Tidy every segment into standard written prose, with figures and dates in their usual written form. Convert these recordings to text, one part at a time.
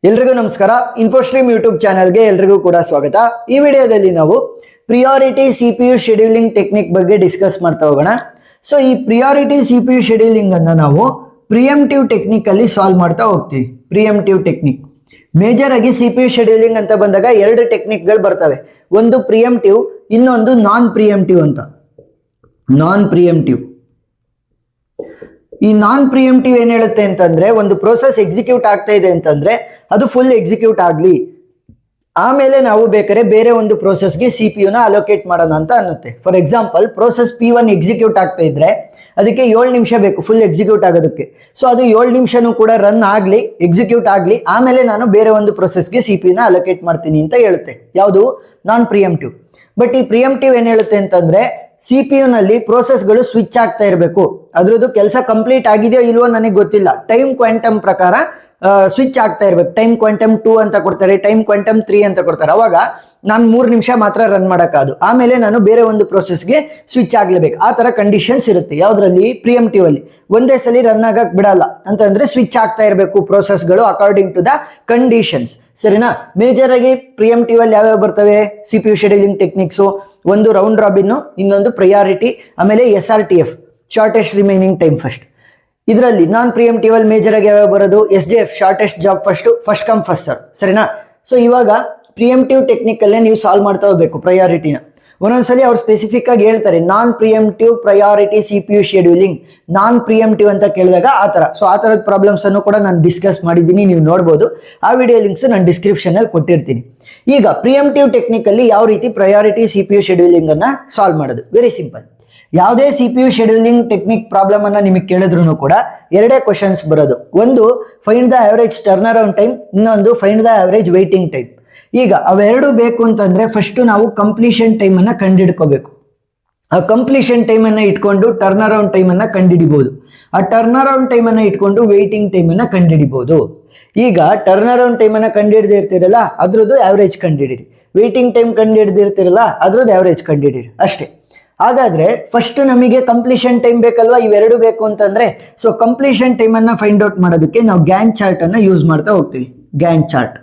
ಎಲ್ರಿಗೂ ನಮಸ್ಕಾರ. ಇನ್ಫೋಸ್ಟ್ರೀಮ್ ಯೂಟ್ಯೂಬ್ ಚಾನಲ್ಗೆ ಎಲ್ರಿಗೂ ಕೂಡ ಸ್ವಾಗತ. ಈ ವಿಡಿಯೋದಲ್ಲಿ ನಾವು ಪ್ರಿಯಾರಿಟಿ CPU ಶೆಡ್ಯೂಲಿಂಗ್ ಟೆಕ್ನಿಕ್ ಬಗ್ಗೆ ಡಿಸ್ಕಸ್ ಮಾಡ್ತಾ ಹೋಗೋಣ. ಸೊ ಈ ಪ್ರಿಯಾರಿಟಿ CPU ಶೆಡ್ಯೂಲಿಂಗ್ ಅನ್ನ ನಾವು ಪ್ರಿಯಂಪ್ಟಿವ್ ಟೆಕ್ನಿಕ್ ಅಲ್ಲಿ ಸಾಲ್ವ್ ಮಾಡ್ತಾ ಹೋಗ್ತೀವಿ. ಪ್ರಿಯಂಪ್ಟಿವ್ ಟೆಕ್ನಿಕ್ ಮೇಜರ್ ಆಗಿ CPU ಶೆಡ್ಯೂಲಿಂಗ್ ಅಂತ ಬಂದಾಗ ಎರಡು ಟೆಕ್ನಿಕ್ಗಳು ಬರ್ತವೆ. ಒಂದು ಪ್ರಿಯಂಪ್ಟಿವ್, ಇನ್ನೊಂದು ನಾನ್ ಪ್ರಿಯಂಪ್ಟಿವ್ ಅಂತ. ನಾನ್ ಪ್ರಿಯಂಪ್ಟಿವ್, ಈ ನಾನ್ ಪ್ರಿಯಂಪ್ಟಿವ್ ಏನ್ ಹೇಳುತ್ತೆ ಅಂತಂದ್ರೆ, ಒಂದು ಪ್ರೋಸೆಸ್ ಎಕ್ಸಿಕ್ಯೂಟ್ ಆಗ್ತಾ ಇದೆ ಅಂತಂದ್ರೆ ಅದು ಫುಲ್ ಎಕ್ಸಿಕ್ಯೂಟ್ ಆಗ್ಲಿ, ಆಮೇಲೆ ನಾವು ಬೇಕಾದ್ರೆ ಬೇರೆ ಒಂದು ಪ್ರೋಸೆಸ್ಗೆ CPU ನ ಅಲೋಕೇಟ್ ಮಾಡೋಣ ಅಂತ ಅನ್ನುತ್ತೆ. For example, process P1 execute ಆಗ್ತಾ ಇದ್ರೆ ಅದಕ್ಕೆ 7 ನಿಮಿಷ ಬೇಕು ಫುಲ್ ಎಕ್ಸಿಕ್ಯೂಟ್ ಆಗೋದಕ್ಕೆ. ಸೊ ಅದು 7 ನಿಮಿಷನೂ ಕೂಡ ರನ್ ಆಗ್ಲಿ, ಎಕ್ಸಿಕ್ಯೂಟ್ ಆಗ್ಲಿ, ಆಮೇಲೆ ನಾನು ಬೇರೆ ಒಂದು ಪ್ರೋಸೆಸ್ಗೆ CPU ನ ಅಲೋಕೇಟ್ ಮಾಡ್ತೀನಿ ಅಂತ ಹೇಳುತ್ತೆ. ಯಾವುದು? ನಾನ್ ಪ್ರಿಯಂಪ್ಟಿವ್. ಬಟ್ ಈ ಪ್ರಿಯಂಪ್ಟಿವ್ ಏನ್ ಹೇಳುತ್ತೆ ಅಂತಂದ್ರೆ, CPU ನಲ್ಲಿ ಪ್ರೋಸೆಸ್ಗಳು ಸ್ವಿಚ್ ಆಗ್ತಾ ಇರಬೇಕು. ಅದ್ರದ್ದು ಕೆಲಸ ಕಂಪ್ಲೀಟ್ ಆಗಿದೆಯೋ ಇಲ್ವೋ ನನಗೆ ಗೊತ್ತಿಲ್ಲ, ಟೈಮ್ ಕ್ವಾಂಟಮ್ ಪ್ರಕಾರ ಸ್ವಿಚ್ ಆಗ್ತಾ ಇರ್ಬೇಕು. ಟೈಮ್ ಕ್ವಾಂಟಮ್ 2 ಅಂತ ಕೊಡ್ತಾರೆ, ಟೈಮ್ ಕ್ವಾಂಟಮ್ 3 ಅಂತ ಕೊಡ್ತಾರೆ. ಅವಾಗ ನಾನು 3 ನಿಮಿಷ ಮಾತ್ರ ರನ್ ಮಾಡೋಕ್ಕಾದು, ಆಮೇಲೆ ನಾನು ಬೇರೆ ಒಂದು ಪ್ರೋಸೆಸ್ಗೆ ಸ್ವಿಚ್ ಆಗ್ಲೇಬೇಕು. ಆ ತರ ಕಂಡೀಷನ್ಸ್ ಇರುತ್ತೆ. ಯಾವ್ದ್ರಲ್ಲಿ? ಪ್ರಿಯಂಪ್ಟಿವ್ ಅಲ್ಲಿ. ಒಂದೇ ಸಲ ರನ್ ಆಗಕ್ ಬಿಡಲ್ಲ ಅಂತಂದ್ರೆ ಸ್ವಿಚ್ ಆಗ್ತಾ ಇರಬೇಕು ಪ್ರೋಸೆಸ್ಗಳು ಅಕಾರ್ಡಿಂಗ್ ಟು ದ ಕಂಡೀಷನ್ಸ್. ಸರಿನಾ? ಮೇಜರ್ ಆಗಿ ಪ್ರಿಯಂಪ್ಟಿವ್ ಅಲ್ಲಿ ಯಾವ್ಯಾವ ಬರ್ತವೆ CPU ಶೆಡ್ಯೂಲಿಂಗ್ ಟೆಕ್ನಿಕ್ಸು? ಒಂದು ರೌಂಡ್ ರಾಬಿನ್, ಇನ್ನೊಂದು ಪ್ರಯಾರಿಟಿ, ಆಮೇಲೆ SRTF shortest remaining time first. ಇದರಲ್ಲಿ ನಾನ್ ಪ್ರಿಯಂಪ್ಟಿವ್ ಅಲ್ಲಿ ಮೇಜರ್ ಆಗಿ ಯಾವ್ಯಾವ ಬರೋದು? SJF shortest job first come first serve. ಸರಿನಾ? ಸೊ ಇವಾಗ ಪ್ರಿಯಂಪ್ಟಿವ್ ಟೆಕ್ನಿಕ್ ಅಲ್ಲೇ ನೀವು ಸಾಲ್ವ್ ಮಾಡ್ತಾ ಹೋಗ್ಬೇಕು ಪ್ರಯಾರಿಟಿನ. ಒಂದೊಂದ್ಸಲಿ ಅವ್ರು ಸ್ಪೆಸಿಫಿಕ್ ಆಗಿ ಹೇಳ್ತಾರೆ ನಾನ್ ಪ್ರಿಯಂಪ್ಟಿವ್ ಪ್ರಯಾರಿಟಿ CPU ಶೆಡ್ಯೂಲಿಂಗ್, ನಾನ್ ಪ್ರಿಯಂಪ್ಟಿವ್ ಅಂತ ಕೇಳಿದಾಗ ಆ ತರ. ಸೊ ಆ ತರದ ಪ್ರಾಬ್ಲಮ್ಸ್ ಅನ್ನು ಕೂಡ ನಾನು ಡಿಸ್ಕಸ್ ಮಾಡಿದ್ದೀನಿ, ನೀವು ನೋಡ್ಬೋದು. ಆ ವಿಡಿಯೋ ಲಿಂಕ್ಸ್ ನಾನು ಡಿಸ್ಕ್ರಿಪ್ಷನ್ ಅಲ್ಲಿ ಕೊಟ್ಟಿರ್ತೀನಿ. ಈಗ ಪ್ರಿಯಂಪ್ಟಿವ್ ಟೆಕ್ನಿಕ್ ಅಲ್ಲಿ ಯಾವ ರೀತಿ ಪ್ರಯಾರಿಟಿ CPU ಶೆಡ್ಯೂಲಿಂಗ್ ಅನ್ನ ಸಾಲ್ವ್ ಮಾಡೋದು? Very simple. ಯಾವುದೇ CPU ಶೆಡ್ಯೂಲಿಂಗ್ ಟೆಕ್ನಿಕ್ ಪ್ರಾಬ್ಲಮ್ ಅನ್ನ ನಿಮಗೆ ಕೇಳಿದ್ರು ಕೂಡ ಎರಡೇ ಕ್ವಶನ್ಸ್ ಬರೋದು. ಒಂದು find the average turn around time, ಇನ್ನೊಂದು find the average waiting time. ಈಗ ಅವೆರಡು ಬೇಕು ಅಂತಂದ್ರೆ ಫಸ್ಟ್ ನಾವು ಕಂಪ್ಲೀಷನ್ ಟೈಮ್ ಅನ್ನ ಕಂಡುಹಿಡ್ಕೋಬೇಕು. ಆ ಕಂಪ್ಲೀಷನ್ ಟೈಮ್ ಅನ್ನ ಇಟ್ಕೊಂಡು ಟರ್ನ್ ಅರೌಂಡ್ ಟೈಮ್ ಅನ್ನ ಕಂಡುಹಿಡಿಬಹುದು. ಆ ಟರ್ನ್ ಅರೌಂಡ್ ಟೈಮ್ ಅನ್ನ ಇಟ್ಕೊಂಡು ವೇಟಿಂಗ್ ಟೈಮ್ ಅನ್ನ ಕಂಡುಹಿಡಿಬಹುದು. ಈಗ ಟರ್ನ್ ಅರೌಂಡ್ ಟೈಮ್ ಅನ್ನ ಕಂಡುಹಿಡ್ದಿರ್ತೀರಲ್ಲ ಅದ್ರದ್ದು ಆವರೇಜ್ ಕಂಡುಹಿಡಿರಿ, ವೇಟಿಂಗ್ ಟೈಮ್ ಕಂಡುಹಿಡ್ದಿರ್ತಿರಲ್ಲ ಅದ್ರದ್ದು ಆವರೇಜ್ ಕಂಡುಹಿಡಿರಿ ಅಷ್ಟೇ. ಹಾಗಾದ್ರೆ ಫಸ್ಟ್ ನಮಗೆ ಕಂಪ್ಲೀಷನ್ ಟೈಮ್ ಬೇಕಲ್ವಾ? ಇವೆರಡು ಬೇಕು ಅಂತಂದ್ರೆ, ಸೊ ಕಂಪ್ಲೀಷನ್ ಟೈಮ್ ಅನ್ನ ಫೈಂಡ್ ಔಟ್ ಮಾಡೋದಕ್ಕೆ ನಾವು ಗ್ಯಾನ್ ಚಾರ್ಟ್ ಅನ್ನ ಯೂಸ್ ಮಾಡ್ತಾ ಹೋಗ್ತೀವಿ. ಗ್ಯಾನ್ ಚಾರ್ಟ್.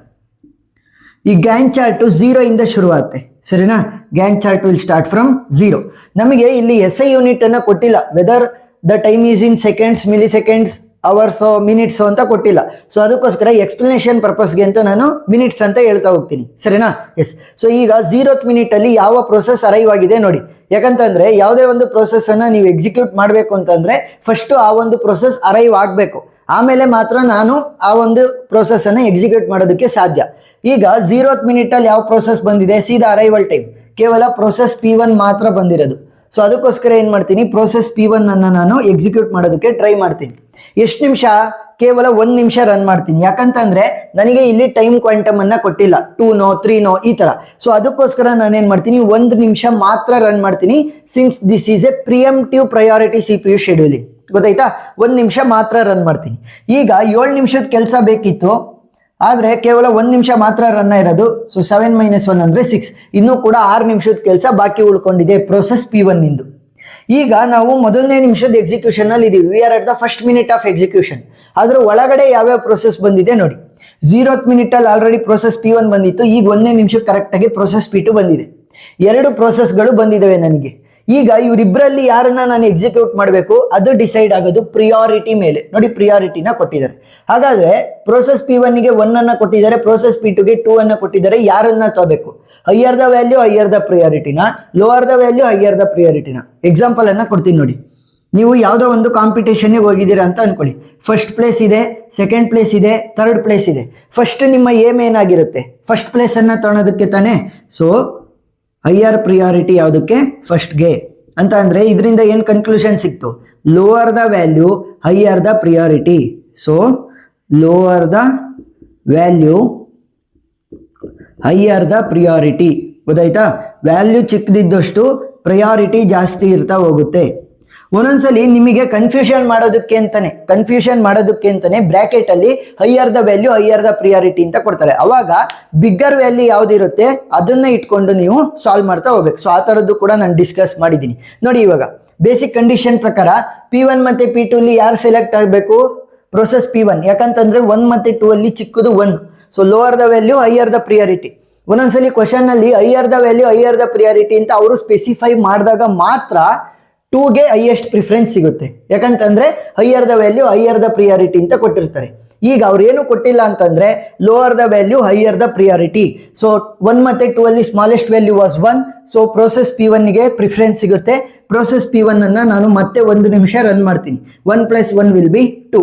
ಈ ಗ್ಯಾನ್ ಚಾರ್ಟ್ 0 ಇಂದ ಶುರುವಾಗುತ್ತೆ. ಸರಿನಾ? Gyan chart will start from 0. ನಮಗೆ ಇಲ್ಲಿ SI ಯೂನಿಟ್ ಅನ್ನ ಕೊಟ್ಟಿಲ್ಲ, whether the time is in seconds, milli seconds, hours, minutes ಅಂತ ಕೊಟ್ಟಿಲ್ಲ. ಸೊ ಅದಕ್ಕೋಸ್ಕರ ಎಕ್ಸ್ಪ್ಲನೇಷನ್ ಪರ್ಪಸ್ಗೆ ಅಂತ ನಾನು ಮಿನಿಟ್ಸ್ ಅಂತ ಹೇಳ್ತಾ ಹೋಗ್ತೀನಿ. ಸರಿನಾ? ಎಸ್. ಸೊ ಈಗ 0th ಮಿನಿಟ್ ಅಲ್ಲಿ ಯಾವ ಪ್ರೋಸೆಸ್ ಅರೈವ್ ಆಗಿದೆ ನೋಡಿ. ಯಾಕಂತಂದ್ರೆ ಯಾವುದೇ ಒಂದು ಪ್ರೋಸೆಸ್ ಅನ್ನ ನೀವು ಎಕ್ಸಿಕ್ಯೂಟ್ ಮಾಡಬೇಕು ಅಂತಂದ್ರೆ ಫಸ್ಟ್ ಆ ಒಂದು ಪ್ರೋಸೆಸ್ ಅರೈವ್ ಆಗಬೇಕು, ಆಮೇಲೆ ಮಾತ್ರ ನಾನು ಆ ಒಂದು ಪ್ರೋಸೆಸ್ ಅನ್ನ ಎಕ್ಸಿಕ್ಯೂಟ್ ಮಾಡೋದಕ್ಕೆ ಸಾಧ್ಯ. ಈಗ 0th ಮಿನಿಟ್ ಅಲ್ಲಿ ಯಾವ ಪ್ರೋಸೆಸ್ ಬಂದಿದೆ? ಸೀದಾ ಅರೈವಲ್ ಟೈಮ್. ಕೇವಲ ಪ್ರೋಸೆಸ್ P1 ಮಾತ್ರ ಬಂದಿರೋದು. ಸೊ ಅದಕ್ಕೋಸ್ಕರ ಏನ್ ಮಾಡ್ತೀನಿ, ಪ್ರೋಸೆಸ್ P1 ಅನ್ನ ನಾನು ಎಕ್ಸಿಕ್ಯೂಟ್ ಮಾಡೋದಕ್ಕೆ ಟ್ರೈ ಮಾಡ್ತೀನಿ. ಎಷ್ಟು ನಿಮಿಷ? ಕೇವಲ 1 ನಿಮಿಷ ರನ್ ಮಾಡ್ತೀನಿ. ಯಾಕಂತಂದ್ರೆ ನನಗೆ ಇಲ್ಲಿ ಟೈಮ್ ಕ್ವಾಂಟಮ್ ಅನ್ನ ಕೊಟ್ಟಿಲ್ಲ, 2ನೋ 3ನೋ ಈ ತರ. ಸೊ ಅದಕ್ಕೋಸ್ಕರ ನಾನು ಏನ್ ಮಾಡ್ತೀನಿ, 1 ನಿಮಿಷ ಮಾತ್ರ ರನ್ ಮಾಡ್ತೀನಿ. Since this is a preemptive priority CPU scheduling. ಗೊತ್ತಾಯ್ತಾ? 1 ನಿಮಿಷ ಮಾತ್ರ ರನ್ ಮಾಡ್ತೀನಿ. ಈಗ 7 ನಿಮಿಷದ ಕೆಲಸ ಬೇಕಿತ್ತು, ಆದ್ರೆ ಕೇವಲ 1 ನಿಮಿಷ ಮಾತ್ರ ರನ್ ಇರೋದು. ಸೊ 7 - 1 ಅಂದ್ರೆ 6. ಇನ್ನೂ ಕೂಡ 6 ನಿಮಿಷದ ಕೆಲಸ ಬಾಕಿ ಉಳ್ಕೊಂಡಿದೆ ಪ್ರೋಸೆಸ್ P1 ಇಂದು. ಈಗ ನಾವು ಮೊದಲನೇ ನಿಮಿಷದ ಎಕ್ಸಿಕ್ಯೂಷನ್ ಅಲ್ಲಿ ಇದೀವಿ. We are at the first minute of execution. ಅದ್ರ ಒಳಗಡೆ ಯಾವ್ಯಾವ ಪ್ರೋಸೆಸ್ ಬಂದಿದೆ ನೋಡಿ. 0th ಮಿನಿಟ್ ಅಲ್ಲಿ ಆಲ್ರೆಡಿ ಪ್ರೋಸೆಸ್ P1 ಬಂದಿತ್ತು. ಈಗ 1ನೇ ನಿಮಿಷಕ್ಕೆ ಕರೆಕ್ಟ್ ಆಗಿ ಪ್ರೋಸೆಸ್ P2 ಬಂದಿದೆ. 2 ಪ್ರೋಸೆಸ್ಗಳು ಬಂದಿದ್ದಾವೆ ನನಗೆ. ಈಗ ಇವರಿಬ್ಬರಲ್ಲಿ ಯಾರನ್ನ ನಾನು ಎಕ್ಸಿಕ್ಯೂಟ್ ಮಾಡಬೇಕು ಅದು ಡಿಸೈಡ್ ಆಗೋದು ಪ್ರಿಯಾರಿಟಿ ಮೇಲೆ. ನೋಡಿ, ಪ್ರಿಯಾರಿಟಿನ ಕೊಟ್ಟಿದ್ದಾರೆ. ಹಾಗಾದ್ರೆ ಪ್ರೋಸೆಸ್ P1 ಗೆ 1 ಅನ್ನ ಕೊಟ್ಟಿದ್ದಾರೆ, ಪ್ರೋಸೆಸ್ P2 ಗೆ 2 ಅನ್ನ ಕೊಟ್ಟಿದ್ದಾರೆ. ಯಾರನ್ನ ತಗೋಬೇಕು? Higher the value higher the ಪ್ರಿಯಾರಿಟಿನ, lower the value higher the ಪ್ರಿಯಾರಿಟಿನ. ಎಕ್ಸಾಂಪಲ್ ಅನ್ನ ಕೊಡ್ತೀನಿ ನೋಡಿ. ನೀವು ಯಾವುದೋ ಒಂದು ಕಾಂಪಿಟೇಷನ್ಗೆ ಹೋಗಿದ್ದೀರಾ ಅಂತ ಅನ್ಕೊಳ್ಳಿ. ಫಸ್ಟ್ ಪ್ಲೇಸ್ ಇದೆ, ಸೆಕೆಂಡ್ ಪ್ಲೇಸ್ ಇದೆ, ಥರ್ಡ್ ಪ್ಲೇಸ್ ಇದೆ. ಫಸ್ಟ್ ನಿಮ್ಮ ಏಮ್ ಏನಾಗಿರುತ್ತೆ? ಫಸ್ಟ್ ಪ್ಲೇಸ್ ಅನ್ನ ತಗೊಳೋದಕ್ಕೆ ತಾನೆ. ಸೊ ಹೈಯರ್ ಪ್ರಿಯಾರಿಟಿ ಯಾವುದಕ್ಕೆ? ಫಸ್ಟ್ಗೆ ಅಂತ. ಅಂದ್ರೆ ಇದರಿಂದ ಏನು ಕನ್ಕ್ಲೂಷನ್ ಸಿಕ್ತು? Lower the value higher the priority. So lower the value higher the priority. ಗೊತ್ತಾಯ್ತಾ? ವ್ಯಾಲ್ಯೂ ಚಿಕ್ಕದಿದ್ದಷ್ಟು ಪ್ರಯಾರಿಟಿ ಜಾಸ್ತಿ ಇರ್ತಾ ಹೋಗುತ್ತೆ. ಒಂದೊಂದ್ಸಲಿ ನಿಮಗೆ ಕನ್ಫ್ಯೂಷನ್ ಮಾಡೋದಕ್ಕೆ ಅಂತಾನೆ ಬ್ರಾಕೆಟ್ ಅಲ್ಲಿ higher the value higher the priority ಅಂತ ಕೊಡ್ತಾರೆ. ಅವಾಗ ಬಿಗ್ಗರ್ ವ್ಯಾಲ್ಯೂ ಯಾವ್ದಿರುತ್ತೆ ಅದನ್ನ ಇಟ್ಕೊಂಡು ನೀವು ಸಾಲ್ವ್ ಮಾಡ್ತಾ ಹೋಗ್ಬೇಕು. ಸೊ ಆ ತರದ್ದು ಕೂಡ ನಾನು ಡಿಸ್ಕಸ್ ಮಾಡಿದ್ದೀನಿ ನೋಡಿ. ಇವಾಗ ಬೇಸಿಕ್ ಕಂಡೀಷನ್ ಪ್ರಕಾರ P1 ಮತ್ತೆ P2 ಅಲ್ಲಿ ಯಾರು ಸೆಲೆಕ್ಟ್ ಆಗಬೇಕು? Process P1. ಯಾಕಂತಂದ್ರೆ 1 ಮತ್ತೆ 2 ಅಲ್ಲಿ ಚಿಕ್ಕದು 1. So lower the value higher the priority. ಒಂದೊಂದ್ಸಲಿ ಕ್ವಶನ್ ಅಲ್ಲಿ higher the value higher the priority ಅಂತ ಅವರು ಸ್ಪೆಸಿಫೈ ಮಾಡಿದಾಗ ಮಾತ್ರ 2ಗೆ ಹೈಯೆಸ್ಟ್ ಪ್ರಿಫರೆನ್ಸ್ ಸಿಗುತ್ತೆ. ಯಾಕಂತಂದ್ರೆ higher the value higher the priority ಅಂತ ಕೊಟ್ಟಿರ್ತಾರೆ. ಈಗ ಅವ್ರು ಏನು ಕೊಟ್ಟಿಲ್ಲ ಅಂತಂದ್ರೆ lower the value higher the priority. So 1 ಮತ್ತೆ 2 ಅಲ್ಲಿ smallest value was 1. So process P1 ಗೆ ಪ್ರಿಫರೆನ್ಸ್ ಸಿಗುತ್ತೆ. ಪ್ರೋಸೆಸ್ P1 ಅನ್ನ ನಾನು ಮತ್ತೆ 1 ನಿಮಿಷ ರನ್ ಮಾಡ್ತೀನಿ. 1 + 1 ವಿಲ್ ಬಿ 2.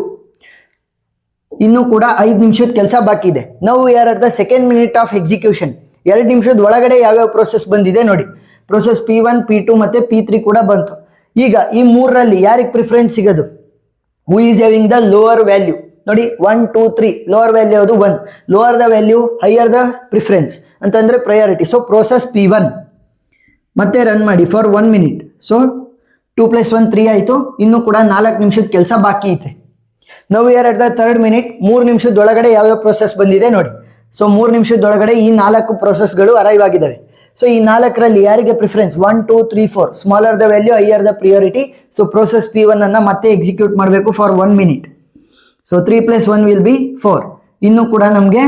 ಇನ್ನೂ ಕೂಡ 5 ನಿಮಿಷದ ಕೆಲಸ ಬಾಕಿ ಇದೆ. ನಾವು are at the second minute of execution. 2 ನಿಮಿಷದ ಒಳಗಡೆ ಯಾವ್ಯಾವ ಪ್ರೋಸೆಸ್ ಬಂದಿದೆ ನೋಡಿ. ಪ್ರೋಸೆಸ್ P1, P2 ಮತ್ತೆ P3 ಕೂಡ ಬಂತು. ಈಗ ಈ ಮೂರರಲ್ಲಿ ಯಾರಿಗೆ ಪ್ರಿಫರೆನ್ಸ್ ಸಿಗೋದು? Who is having the lower value ನೋಡಿ. 1 2 3 ಲೋವರ್ ವ್ಯಾಲ್ಯೂ ಯಾವುದು? 1. Lower the value higher the preference ಅಂತಂದ್ರೆ ಪ್ರಯಾರಿಟಿ. ಸೊ ಪ್ರೋಸೆಸ್ P1 ಮತ್ತೆ ರನ್ ಮಾಡಿ ಫಾರ್ 1 ಮಿನಿಟ್. ಸೊ 2 + 1 3 ಆಯಿತು. ಇನ್ನೂ ಕೂಡ 4 ನಿಮಿಷದ ಕೆಲಸ ಬಾಕಿ ಇದೆ. ನಾವು are at the third minute. 3 ನಿಮಿಷದೊಳಗಡೆ ಯಾವ್ಯಾವ ಪ್ರೋಸೆಸ್ ಬಂದಿದೆ ನೋಡಿ. ಸೊ 3 ನಿಮಿಷದೊಳಗಡೆ ಈ 4 ಪ್ರೋಸೆಸ್ಗಳು ಅರೈವ್ ಆಗಿದ್ದಾವೆ. ಸೊ ಈ 4ರಲ್ಲಿ ಯಾರಿಗೆ preference? 1 2 3 4 smaller the value higher the priority. So process P1 ಅನ್ನ ಮತ್ತೆ ಎಕ್ಸಿಕ್ಯೂಟ್ ಮಾಡಬೇಕು for 1 minute. So 3 + 1 will be 4. ಇನ್ನೂ ಕೂಡ ನಮಗೆ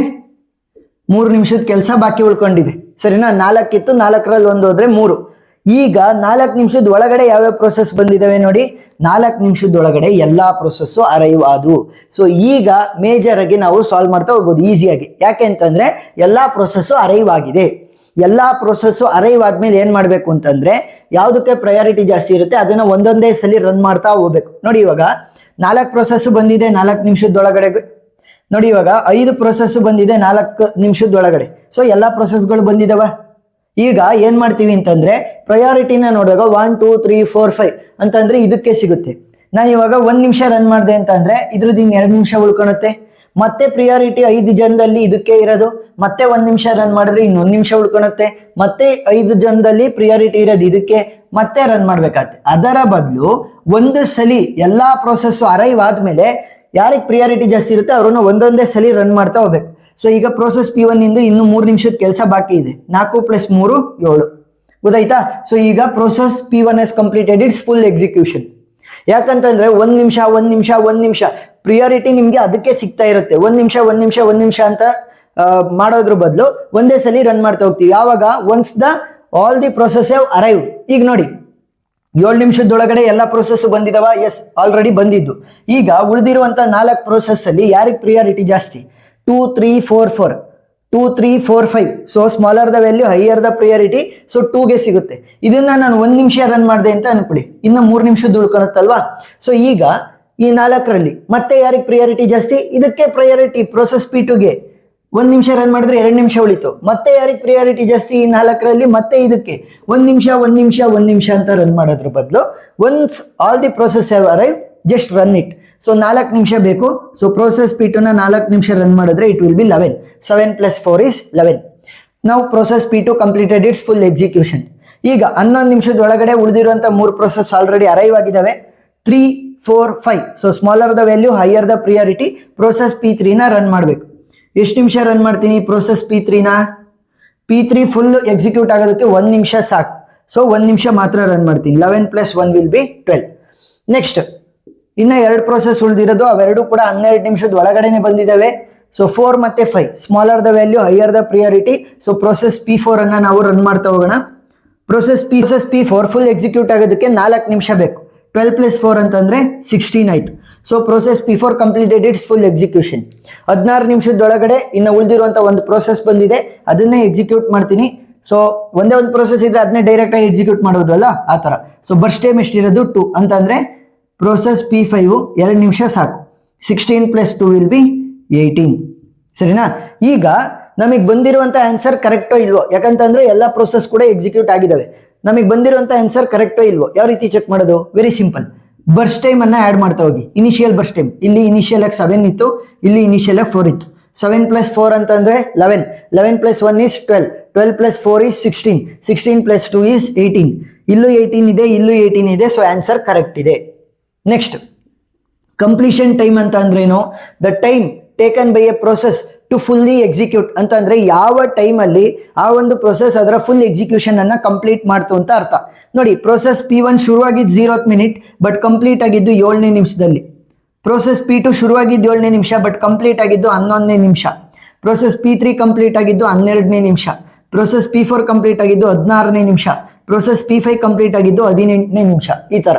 3 ನಿಮಿಷದ ಕೆಲಸ ಬಾಕಿ ಉಳ್ಕೊಂಡಿದೆ. ಸರಿನಾ? 4 ಇತ್ತು, 4ರಲ್ಲಿ 1 ಹೋದ್ರೆ 3. ಈಗ 4 ನಿಮಿಷದ ಒಳಗಡೆ ಯಾವ್ಯಾವ ಪ್ರೋಸೆಸ್ ಬಂದಿದ್ದಾವೆ ನೋಡಿ. 4 ನಿಮಿಷದೊಳಗಡೆ ಎಲ್ಲಾ ಪ್ರೋಸೆಸ್ಸು ಅರೈವ್ ಆದವು. ಸೊ ಈಗ ಮೇಜರ್ ಆಗಿ ನಾವು ಸಾಲ್ವ್ ಮಾಡ್ತಾ ಹೋಗ್ಬೋದು ಈಸಿಯಾಗಿ. ಯಾಕೆ ಅಂತಂದ್ರೆ ಎಲ್ಲಾ ಪ್ರೋಸೆಸ್ಸು ಅರೈವ್ ಆಗಿದೆ. ಎಲ್ಲಾ ಪ್ರೋಸೆಸ್ಸು ಅರೈವ್ ಆದ್ಮೇಲೆ ಏನ್ ಮಾಡ್ಬೇಕು ಅಂತಂದ್ರೆ ಯಾವುದಕ್ಕೆ ಪ್ರಯಾರಿಟಿ ಜಾಸ್ತಿ ಇರುತ್ತೆ ಅದನ್ನ ಒಂದೊಂದೇ ಸಲ ರನ್ ಮಾಡ್ತಾ ಹೋಗ್ಬೇಕು. ನೋಡಿ ಇವಾಗ 4 ಪ್ರೋಸೆಸ್ ಬಂದಿದೆ 4 ನಿಮಿಷದೊಳಗಡೆ. ನೋಡಿ ಇವಾಗ 5 ಪ್ರೋಸೆಸ್ ಬಂದಿದೆ 4 ನಿಮಿಷದೊಳಗಡೆ. ಸೊ ಎಲ್ಲಾ ಪ್ರೋಸೆಸ್ಗಳು ಬಂದಿದಾವ. ಈಗ ಏನ್ ಮಾಡ್ತೀವಿ ಅಂತಂದ್ರೆ ಪ್ರಯಾರಿಟಿನ ನೋಡುವಾಗ 1 2 3 4 5 ಅಂತಂದ್ರೆ ಇದಕ್ಕೆ ಸಿಗುತ್ತೆ. ನಾನು ಇವಾಗ 1 ನಿಮಿಷ ರನ್ ಮಾಡಿದೆ ಅಂತಂದ್ರೆ ಇದ್ರದ್ದು 2 ನಿಮಿಷ ಉಳ್ಕೊಳುತ್ತೆ. ಮತ್ತೆ ಪ್ರಿಯಾರಿಟಿ 5 ಜನದಲ್ಲಿ ಇದಕ್ಕೆ ಇರೋದು. ಮತ್ತೆ 1 ನಿಮಿಷ ರನ್ ಮಾಡಿದ್ರೆ 1 ನಿಮಿಷ ಉಳ್ಕೊಳುತ್ತೆ. ಮತ್ತೆ 5 ಜನದಲ್ಲಿ ಪ್ರಿಯಾರಿಟಿ ಇರೋದು ಇದಕ್ಕೆ, ಮತ್ತೆ ರನ್ ಮಾಡ್ಬೇಕಾಗುತ್ತೆ. ಅದರ ಬದಲು ಒಂದು ಸಲಿ ಎಲ್ಲಾ ಪ್ರೋಸೆಸ್ ಅರೈವ್ ಆದ್ಮೇಲೆ ಯಾರಿಗೆ ಪ್ರಿಯಾರಿಟಿ ಜಾಸ್ತಿ ಇರುತ್ತೆ ಅವ್ರನ್ನ ಒಂದೊಂದೇ ಸಲಿ ರನ್ ಮಾಡ್ತಾ ಹೋಗ್ಬೇಕು. ಸೊ ಈಗ ಪ್ರೋಸೆಸ್ P1 ಇಂದ ಇನ್ನು 3 ನಿಮಿಷದ ಕೆಲಸ ಬಾಕಿ ಇದೆ. 4 + 3 7. ಗೊತ್ತಾಯ್ತಾ? ಸೊ ಈಗ process P1 has completed its full execution. ಯಾಕಂತಂದ್ರೆ 1 ನಿಮಿಷ ಪ್ರಿಯಾರಿಟಿ ನಿಮ್ಗೆ ಅದಕ್ಕೆ ಸಿಗ್ತಾ ಇರುತ್ತೆ. 1 ನಿಮಿಷ ಅಂತ ಮಾಡೋದ್ರ ಬದಲು ಒಂದೇ ಸಲಿ ರನ್ ಮಾಡ್ತಾ ಹೋಗ್ತೀವಿ. ಯಾವಾಗ once the all the process have arrive. ಈಗ ನೋಡಿ 7 ನಿಮಿಷದೊಳಗಡೆ ಎಲ್ಲ ಪ್ರೋಸೆಸ್ ಬಂದಿದಾವ? ಎಸ್, ಆಲ್ರೆಡಿ ಬಂದಿದ್ದು. ಈಗ ಉಳಿದಿರುವಂತ 4 ಪ್ರೋಸೆಸ್ ಅಲ್ಲಿ ಯಾರಿಗೆ ಪ್ರಿಯಾರಿಟಿ ಜಾಸ್ತಿ? 2 3 4 4 2 3 4 5. So smaller the value higher the priority. So 2ಗೆ ಸಿಗುತ್ತೆ. ಇದನ್ನ ನಾನು 1 ನಿಮಿಷ ರನ್ ಮಾಡಿದೆ ಅಂತ ಅನ್ಕೊಳ್ಳಿ. ಇನ್ನು 3 ನಿಮಿಷದ ಉಳ್ಕೊಳತ್ತಲ್ವಾ? ಸೊ ಈಗ ಈ 4ರಲ್ಲಿ ಮತ್ತೆ ಯಾರಿಗೆ ಪ್ರಿಯಾರಿಟಿ ಜಾಸ್ತಿ? ಇದಕ್ಕೆ ಪ್ರಿಯಾರಿಟಿ ಪ್ರೋಸೆಸ್ P2ಗೆ. 1 ನಿಮಿಷ ರನ್ ಮಾಡಿದ್ರೆ 2 ನಿಮಿಷ ಉಳಿತು. ಮತ್ತೆ ಯಾರಿಗೆ ಪ್ರಿಯಾರಿಟಿ ಜಾಸ್ತಿ? ಈ 4ರಲ್ಲಿ ಮತ್ತೆ ಇದಕ್ಕೆ 1 ನಿಮಿಷ ಅಂತ ರನ್ ಮಾಡೋದ್ರ ಬದಲು once all the process have arrive just run it. So 4 ನಿಮಿಷ ಬೇಕು. ಸೊ ಪ್ರೋಸೆಸ್ P2ನ 4 ನಿಮಿಷ ರನ್ ಮಾಡಿದ್ರೆ ಇಟ್ ವಿಲ್ ಬಿ 11. 7 + 4 is 11. ನಾವು process P2 completed it's full execution. ಈಗ 11 ನಿಮಿಷದೊಳಗಡೆ ಉಳಿದಿರುವಂತ 3 ಪ್ರೋಸೆಸ್ ಆಲ್ರೆಡಿ ಅರೈವ್ ಆಗಿದ್ದಾವೆ. 3 4 5. So smaller the value higher the priority. Process P3ನ ರನ್ ಮಾಡಬೇಕು. ಎಷ್ಟು ನಿಮಿಷ ರನ್ ಮಾಡ್ತೀನಿ ಪ್ರೋಸೆಸ್ P3ನ? P3 ಫುಲ್ ಎಕ್ಸಿಕ್ಯೂಟ್ ಆಗೋದಕ್ಕೆ 1 ನಿಮಿಷ ಸಾಕು. ಸೊ 1 ನಿಮಿಷ ಮಾತ್ರ ರನ್ ಮಾಡ್ತೀನಿ. 11 + 1 ವಿಲ್ ಬಿ 12. ನೆಕ್ಸ್ಟ್ ಇನ್ನ 2 ಪ್ರೋಸೆಸ್ ಉಳಿದಿರೋದು. ಅವೆರಡು ಕೂಡ 12 ನಿಮಿಷದ ಒಳಗಡೆನೆ ಬಂದಿದ್ದಾವೆ. ಸೊ 4 ಮತ್ತೆ 5 smaller the value higher the priority. So process P4 ಅನ್ನ ನಾವು ರನ್ ಮಾಡ್ತಾ ಹೋಗೋಣ. ಪ್ರೋಸೆಸ್ P4 ಫುಲ್ ಎಕ್ಸಿಕ್ಯೂಟ್ ಆಗೋದಕ್ಕೆ 4 ನಿಮಿಷ ಬೇಕು. 12 + 4 ಅಂತಂದ್ರೆ 16 ಆಯ್ತು. So process P4 completed it's full execution. 16 ನಿಮಿಷದೊಳಗಡೆ ಇನ್ನು ಉಳಿದಿರುವಂತ ಒಂದು ಪ್ರೋಸೆಸ್ ಬಂದಿದೆ, ಅದನ್ನೇ ಎಕ್ಸಿಕ್ಯೂಟ್ ಮಾಡ್ತೀನಿ. ಸೊ ಒಂದೇ ಒಂದು ಪ್ರೋಸೆಸ್ ಇದ್ರೆ ಅದನ್ನೇ ಡೈರೆಕ್ಟ್ ಆಗಿ ಎಕ್ಸಿಕ್ಯೂಟ್ ಮಾಡೋದಲ್ಲ, ಆ ತರ. ಸೊ ಬರ್ಸ್ಟ್ ಟೈಮ್ ಎಷ್ಟಿರೋದು 2 ಅಂತಂದ್ರೆ ಪ್ರೋಸೆಸ್ P5 2 ನಿಮಿಷ ಸಾಕು. 16 + 2 ವಿಲ್ ಬಿ 18. ಸರಿನಾ? ಈಗ ನಮಗೆ ಬಂದಿರುವಂತ ಆನ್ಸರ್ ಕರೆಕ್ಟೋ ಇಲ್ವೋ? ಯಾಕಂತಂದ್ರೆ ಎಲ್ಲ ಪ್ರೋಸೆಸ್ ಕೂಡ ಎಕ್ಸಿಕ್ಯೂಟ್ ಆಗಿದಾವೆ. ನಮಗೆ ಬಂದಿರುವಂತ ಆನ್ಸರ್ ಕರೆಕ್ಟೋ ಇಲ್ವೋ? ಯಾವ ರೀತಿ ಚೆಕ್ ಮಾಡೋದು? Very simple. ಬರ್ಸ್ಟ್ ಟೈಮ್ ಅನ್ನ ಆಡ್ ಮಾಡ್ತಾ ಹೋಗಿ. ಇನಿಷಿಯಲ್ ಬರ್ಸ್ಟ್ ಟೈಮ್ ಇಲ್ಲಿ ಇನಿಷಿಯಲ್ ಆಗಿ 7 ಇತ್ತು, ಇಲ್ಲಿ ಇನಿಷಿಯಲ್ ಆಗಿ 4 ಇತ್ತು. 7 + 4 ಅಂತಂದ್ರೆ 11. 11 + 1 is 12. 12 + 4 is 16. 16 + 2 is 18. ಇಲ್ಲೂ 18 ಇದೆ, ಇಲ್ಲೂ 18 ಇದೆ. ಸೊ ಆನ್ಸರ್ ಕರೆಕ್ಟ್ ಇದೆ. ನೆಕ್ಸ್ಟ್ ಕಂಪ್ಲೀಷನ್ ಟೈಮ್ ಅಂತ ಅಂದ್ರೇನು? The time taken by a process to fully execute ಅಂತಂದ್ರೆ ಯಾವ ಟೈಮಲ್ಲಿ ಆ ಒಂದು ಪ್ರೋಸೆಸ್ ಅದರ ಫುಲ್ ಎಕ್ಸಿಕ್ಯೂಷನ್ ಅನ್ನ ಕಂಪ್ಲೀಟ್ ಮಾಡ್ತು ಅಂತ ಅರ್ಥ. ನೋಡಿ ಪ್ರೋಸೆಸ್ P1 ಶುರುವಾಗಿದ್ದು 0th ಮಿನಿಟ್ ಬಟ್ ಕಂಪ್ಲೀಟ್ ಆಗಿದ್ದು 7ನೇ ನಿಮಿಷದಲ್ಲಿ. ಪ್ರೋಸೆಸ್ P2 ಶುರುವಾಗಿದ್ದು 7ನೇ ನಿಮಿಷ ಬಟ್ ಕಂಪ್ಲೀಟ್ ಆಗಿದ್ದು 11ನೇ ನಿಮಿಷ. ಪ್ರೋಸೆಸ್ P3 ಕಂಪ್ಲೀಟ್ ಆಗಿದ್ದು 12ನೇ ನಿಮಿಷ, ಪ್ರೋಸೆಸ್ P4 ಕಂಪ್ಲೀಟ್ ಆಗಿದ್ದು 16ನೇ ನಿಮಿಷ, ಪ್ರೋಸೆಸ್ P5 ಕಂಪ್ಲೀಟ್ ಆಗಿದ್ದು 18ನೇ ನಿಮಿಷ. ಈ ತರ.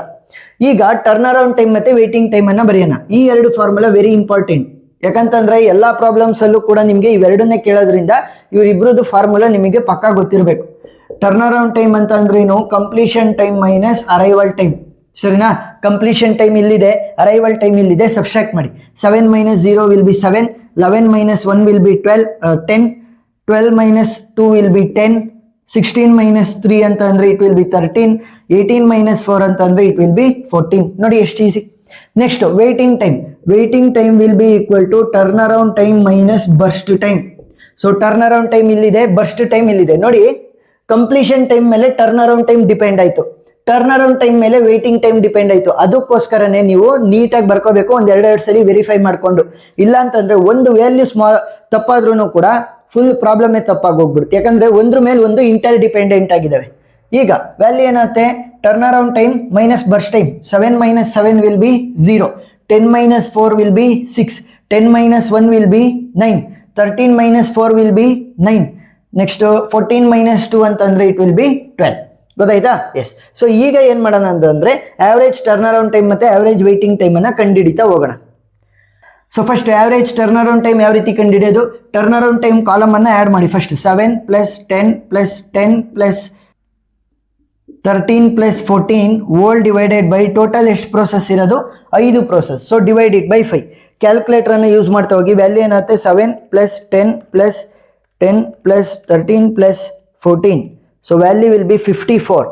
ಈಗ ಟರ್ನ್ ಅರೌಂಡ್ ಟೈಮ್ ಮತ್ತೆ ವೇಟಿಂಗ್ ಟೈಮ್ ಅನ್ನ ಬರೆಯೋಣ. ಈ ಎರಡು ಫಾರ್ಮುಲಾ ವೆರಿ ಇಂಪಾರ್ಟೆಂಟ್. ಯಾಕಂತಂದ್ರೆ ಎಲ್ಲಾ ಪ್ರಾಬ್ಲಮ್ಸ್ ಅಲ್ಲೂ ಕೂಡ ನಿಮಗೆ ಇವೆರಡನ್ನೇ ಕೇಳೋದ್ರಿಂದ ಇವರಿಬ್ರದ್ದು ಫಾರ್ಮುಲಾ ನಿಮಗೆ ಪಕ್ಕಾ ಗೊತ್ತಿರಬೇಕು. ಟರ್ನ್ ಅರೌಂಡ್ ಟೈಮ್ ಅಂತ ಅಂದ್ರೆ ಏನು? Completion time minus arrival time. ಸರಿನಾ? ಕಂಪ್ಲೀಷನ್ ಟೈಮ್ ಇಲ್ಲಿದೆ, ಅರೈವಲ್ ಟೈಮ್ ಇಲ್ಲಿದೆ, ಸಬ್ಸ್ಟ್ರಾಕ್ಟ್ ಮಾಡಿ. 7 - 0 will be 7, 11 - 1 will be 10, 12 - 2 will be 10, 16 - 3 ಅಂತ ಅಂದ್ರೆ ಇಟ್ ವಿಲ್ ಬಿ 13, 18 - 4 ಅಂತ ಅಂದ್ರೆ ಇಟ್ ವಿಲ್ ಬಿ 14. ನೋಡಿ ಎಷ್ಟು easy. Next waiting time. Waiting time will be equal to turn around time minus burst time. So turn around time ಇಲ್ಲಿದೆ, burst time ಇಲ್ಲಿದೆ. ನೋಡಿ completion time ಮೇಲೆ ಟರ್ನ್ ಅರೌಂಡ್ ಟೈಮ್ ಡಿಪೆಂಡ್ ಆಯ್ತು, turn around time ಮೇಲೆ waiting time depend ಆಯ್ತು. ಅದಕ್ಕೋಸ್ಕರನೇ ನೀವು ನೀಟಾಗಿ ಬರ್ಕೋಬೇಕು, ಒಂದ್ ಎರಡೆರಡು ಸರಿ ವೆರಿಫೈ ಮಾಡ್ಕೊಂಡು. ಇಲ್ಲ ಅಂತಂದ್ರೆ ಒಂದು ವ್ಯಾಲ್ಯೂ ತಪ್ಪಾದ್ರೂ ಕೂಡ ಫುಲ್ ಪ್ರಾಬ್ಲಮ್ ತಪ್ಪಾಗಿ ಹೋಗ್ಬಿಡುತ್ತೆ. ಯಾಕಂದ್ರೆ ಒಂದ್ರ ಮೇಲೆ ಒಂದು ಇಂಟರ್ ಡಿಪೆಂಡೆಂಟ್ ಆಗಿದಾವೆ. ಈಗ ವ್ಯಾಲ್ಯೂ ಏನಾಗುತ್ತೆ? Turn around time minus burst time. 7 - 7 will be 0, 10 - 4 will be 6, 10 - 1 will be 9, 13 - 4 will be 9, next 14 - 2 ಅಂತಂದ್ರೆ ಇಟ್ ವಿಲ್ ಬಿ 12. ಗೊತ್ತಾಯ್ತಾ? ಎಸ್. ಸೊ ಈಗ ಏನ್ ಮಾಡೋಣ ಅಂತಂದ್ರೆ ಆವರೇಜ್ ಟರ್ನ್ ಅರೌಂಡ್ ಟೈಮ್ ಮತ್ತೆ ಆವರೇಜ್ ವೇಟಿಂಗ್ ಟೈಮ್ ಅನ್ನ ಕಂಡುಹಿಡಿತಾ ಹೋಗೋಣ. So first average turn around time ಯಾವ ರೀತಿ ಕಂಡುಹಿಡಿಯೋದು? ಟರ್ನ್ ಅರೌಂಡ್ ಟೈಮ್ ಕಾಲಮ್ ಅನ್ನ ಆಡ್ ಮಾಡಿ. First 7 + 10 + 10 + 13 + 14 whole divided by total ಎಷ್ಟು ಪ್ರೋಸೆಸ್ ಇರೋದು? 5 process. So divide it by 5. Calculator ಅನ್ನು ಯೂಸ್ ಮಾಡ್ತಾ ಹೋಗಿ. ವ್ಯಾಲ್ಯೂ ಏನಾಗುತ್ತೆ? 7 + 10 + 10 + 13 + 14. So value will be 54.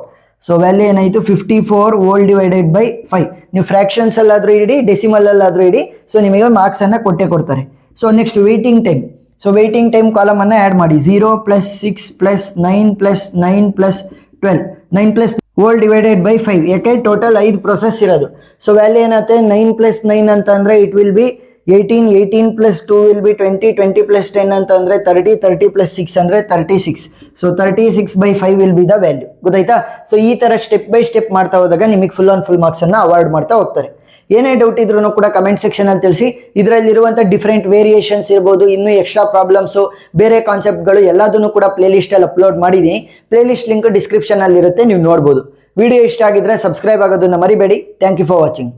So value ಏನಾಯಿತು? 54 ಹೋಲ್ ಡಿವೈಡೆಡ್ ಬೈ 5. ನೀವು ಫ್ರಾಕ್ಷನ್ಸ್ ಅಲ್ಲಾದ್ರೂ ಇಡಿ, ಡೆಸಿಮಲ್ ಅಲ್ಲಾದ್ರೂ ಇಡಿ. ಸೊ ನಿಮಗೆ ಮಾರ್ಕ್ಸ್ ಅನ್ನ ಕೊಡ್ತಾರೆ. So next waiting time. So waiting time column ಅನ್ನ ಆಡ್ ಮಾಡಿ. 0 + 6 + 9 + 9 + 12, 9 + ಹೋಲ್ ಡಿವೈಡೆಡ್ ಬೈ 5. ಯಾಕೆ? ಟೋಟಲ್ 5 ಪ್ರೋಸೆಸ್ ಇರೋದು. ಸೊ ವ್ಯಾಲ್ಯೂ ಏನಾಗುತ್ತೆ? 9 + 9 ಅಂತ ಅಂದ್ರೆ it will be 18, 18 + 2 will be 20, 20 + 10 ಅಂತ ಅಂದ್ರೆ 30, 30 + 6 ಅಂದ್ರೆ 36. So 36/5 will be the value. ಗೊತ್ತಾಯ್ತಾ? ಸೊ ಈ ತರ ಸ್ಟೆಪ್ ಬೈ ಸ್ಟೆಪ್ ಮಾಡ್ತಾ ಹೋದಾಗ ನಿಮಗೆ ಫುಲ್ ಆನ್ ಫುಲ್ ಮಾರ್ಕ್ಸ್ ಅನ್ನ ಅವಾರ್ಡ್ ಮಾಡ್ತಾ ಹೋಗ್ತಾರೆ. ಏನೇ ಡೌಟ್ ಇದ್ರೂ ಕೂಡ ಕಮೆಂಟ್ ಸೆಕ್ಷನ್ ಅಲ್ಲಿ ತಿಳಿಸಿ. ಇದರಲ್ಲಿರುವಂಥ ಡಿಫ್ರೆಂಟ್ ವೇರಿಯೇಷನ್ಸ್ ಇರ್ಬೋದು, ಇನ್ನೂ ಎಕ್ಸ್ಟ್ರಾ ಪ್ರಾಬ್ಲಮ್ಸು, ಬೇರೆ ಕಾನ್ಸೆಪ್ಟ್ಗಳು ಎಲ್ಲದನ್ನು ಕೂಡ ಪ್ಲೇ ಲಿಸ್ಟಲ್ಲಿ ಅಪ್ಲೋಡ್ ಮಾಡಿದ್ದೀನಿ. ಪ್ಲೇ ಲಿಸ್ಟ್ ಲಿಂಕ್ ಡಿಸ್ಕ್ರಿಪ್ಷನ್ ಅಲ್ಲಿ ಇರುತ್ತೆ, ನೀವು ನೋಡ್ಬೋದು. ವಿಡಿಯೋ ಇಷ್ಟ ಆಗಿದ್ರೆ ಸಬ್ಸ್ಕ್ರೈಬ್ ಆಗೋದನ್ನ ಮರಿಬೇಡಿ. Thank you for watching.